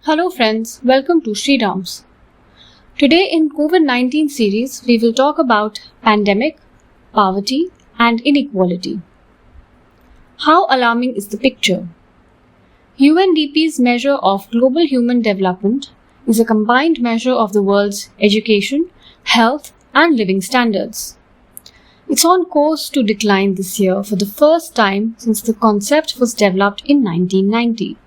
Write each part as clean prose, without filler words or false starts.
Hello friends, welcome to Sriram's. Today in Covid-19 series, we will talk about pandemic, poverty and inequality. How alarming is the picture? UNDP's measure of global human development is a combined measure of the world's education, health and living standards. It's on course to decline this year for the first time since the concept was developed in 1990.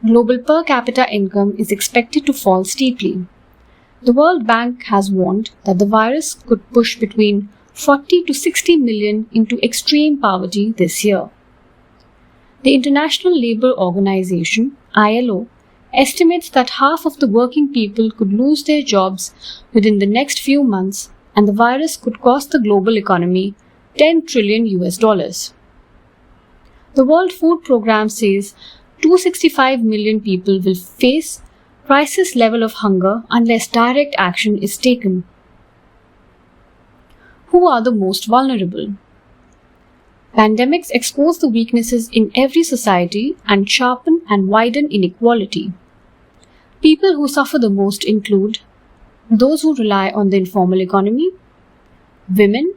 Global per capita income is expected to fall steeply. The World Bank has warned that the virus could push between 40 to 60 million into extreme poverty this year. The International Labour Organization, ILO, estimates that half of the working people could lose their jobs within the next few months, and the virus could cost the global economy $10 trillion. The World Food Programme says 265 million people will face crisis level of hunger unless direct action is taken. Who are the most vulnerable? Pandemics expose the weaknesses in every society and sharpen and widen inequality. People who suffer the most include those who rely on the informal economy, women,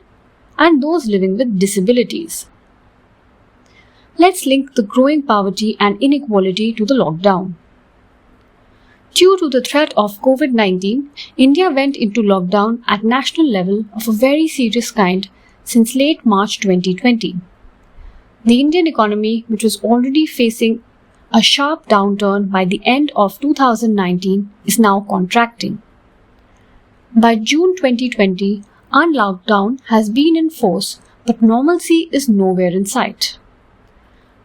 and those living with disabilities. Let's link the growing poverty and inequality to the lockdown. Due to the threat of Covid-19, India went into lockdown at national level of a very serious kind since late March 2020. The Indian economy, which was already facing a sharp downturn by the end of 2019, is now contracting. By June 2020, our lockdown has been in force, but normalcy is nowhere in sight.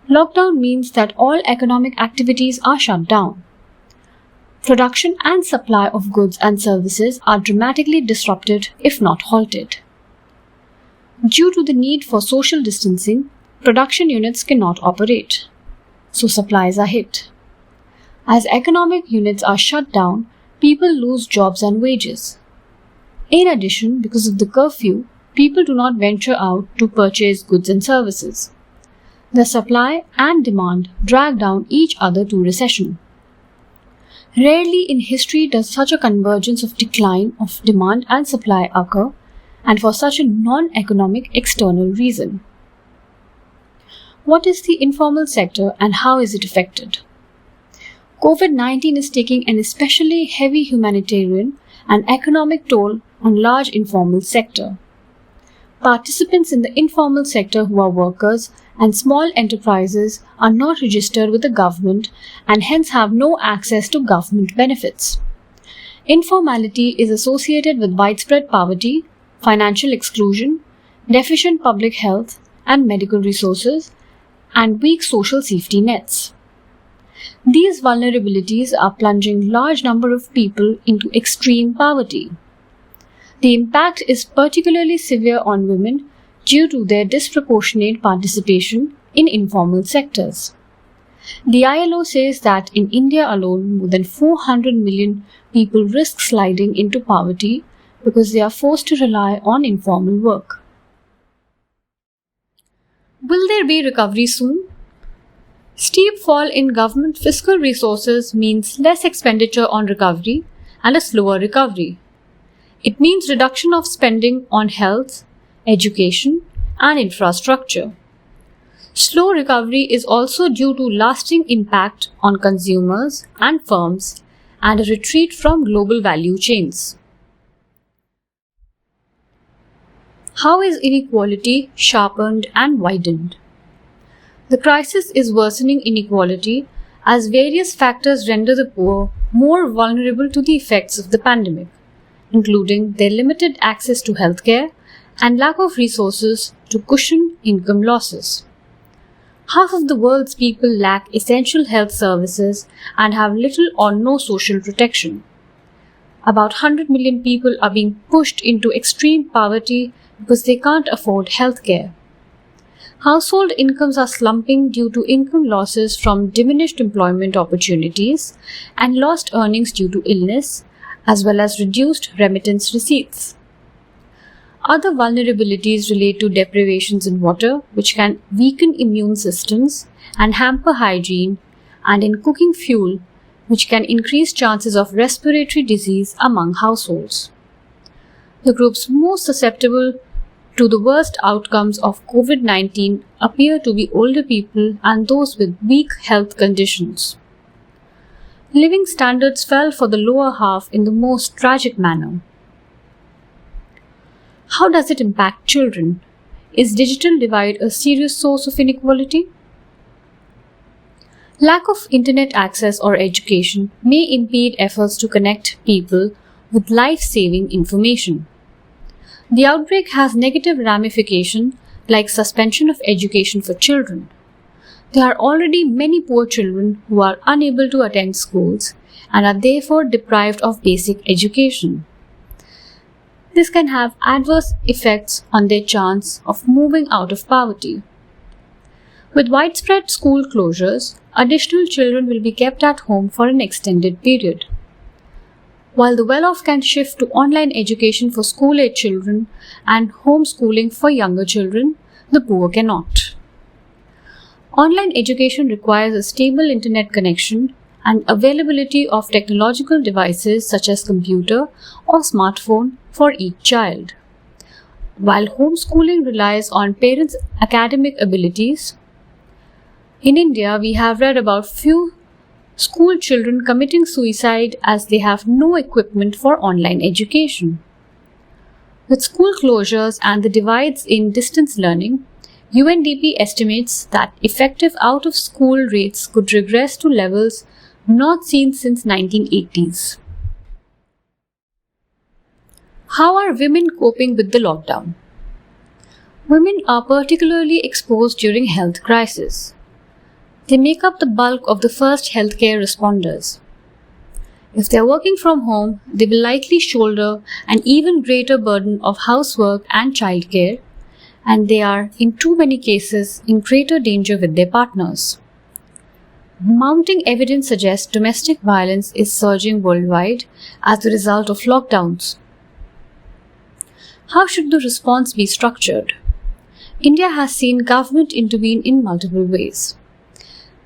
Lockdown means that all economic activities are shut down. Production and supply of goods and services are dramatically disrupted, if not halted. Due to the need for social distancing, production units cannot operate, so supplies are hit. As economic units are shut down, people lose jobs and wages. In addition, because of the curfew, people do not venture out to purchase goods and services. The supply and demand drag down each other to recession. Rarely in history does such a convergence of decline of demand and supply occur, and for such a non-economic external reason. What is the informal sector and how is it affected? Covid-19 is taking an especially heavy humanitarian and economic toll on large informal sector. Participants in the informal sector who are workers and small enterprises are not registered with the government and hence have no access to government benefits. Informality is associated with widespread poverty, financial exclusion, deficient public health and medical resources, and weak social safety nets. These vulnerabilities are plunging large number of people into extreme poverty. The impact is particularly severe on women due to their disproportionate participation in informal sectors. The ILO says that in India alone, more than 400 million people risk sliding into poverty because they are forced to rely on informal work. Will there be recovery soon? Steep fall in government fiscal resources means less expenditure on recovery and a slower recovery. It means reduction of spending on health, education, and infrastructure. Slow recovery is also due to lasting impact on consumers and firms and a retreat from global value chains. How is inequality sharpened and widened? The crisis is worsening inequality as various factors render the poor more vulnerable to the effects of the pandemic, including their limited access to healthcare and lack of resources to cushion income losses. Half of the world's people lack essential health services and have little or no social protection. About 100 million people are being pushed into extreme poverty because they can't afford healthcare. Household incomes are slumping due to income losses from diminished employment opportunities and lost earnings due to illness, as well as reduced remittance receipts. Other vulnerabilities relate to deprivations in water, which can weaken immune systems and hamper hygiene, and in cooking fuel, which can increase chances of respiratory disease among households. The groups most susceptible to the worst outcomes of Covid-19 appear to be older people and those with weak health conditions. Living standards fell for the lower half in the most tragic manner. How does it impact children? Is digital divide a serious source of inequality? Lack of internet access or education may impede efforts to connect people with life-saving information. The outbreak has negative ramifications like suspension of education for children. There are already many poor children who are unable to attend schools and are therefore deprived of basic education. This can have adverse effects on their chance of moving out of poverty. With widespread school closures, additional children will be kept at home for an extended period. While the well-off can shift to online education for school-age children and homeschooling for younger children, the poor cannot. Online education requires a stable internet connection and availability of technological devices such as computer or smartphone for each child. While homeschooling relies on parents' academic abilities, in India we have read about few school children committing suicide as they have no equipment for online education. With school closures and the divides in distance learning, UNDP estimates that effective out-of-school rates could regress to levels not seen since 1980s. How are women coping with the lockdown? Women are particularly exposed during health crisis. They make up the bulk of the first healthcare responders. If they are working from home, they will likely shoulder an even greater burden of housework and childcare, and they are, in too many cases, in greater danger with their partners. Mounting evidence suggests domestic violence is surging worldwide as a result of lockdowns. How should the response be structured? India has seen government intervene in multiple ways.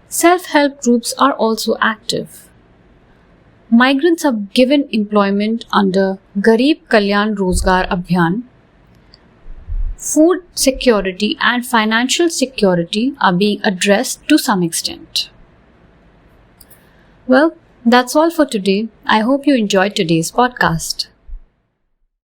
Self-help groups are also active. Migrants are given employment under Garib Kalyan Rozgar Abhiyan. Food security and financial security are being addressed to some extent. Well, that's all for today. I hope you enjoyed today's podcast.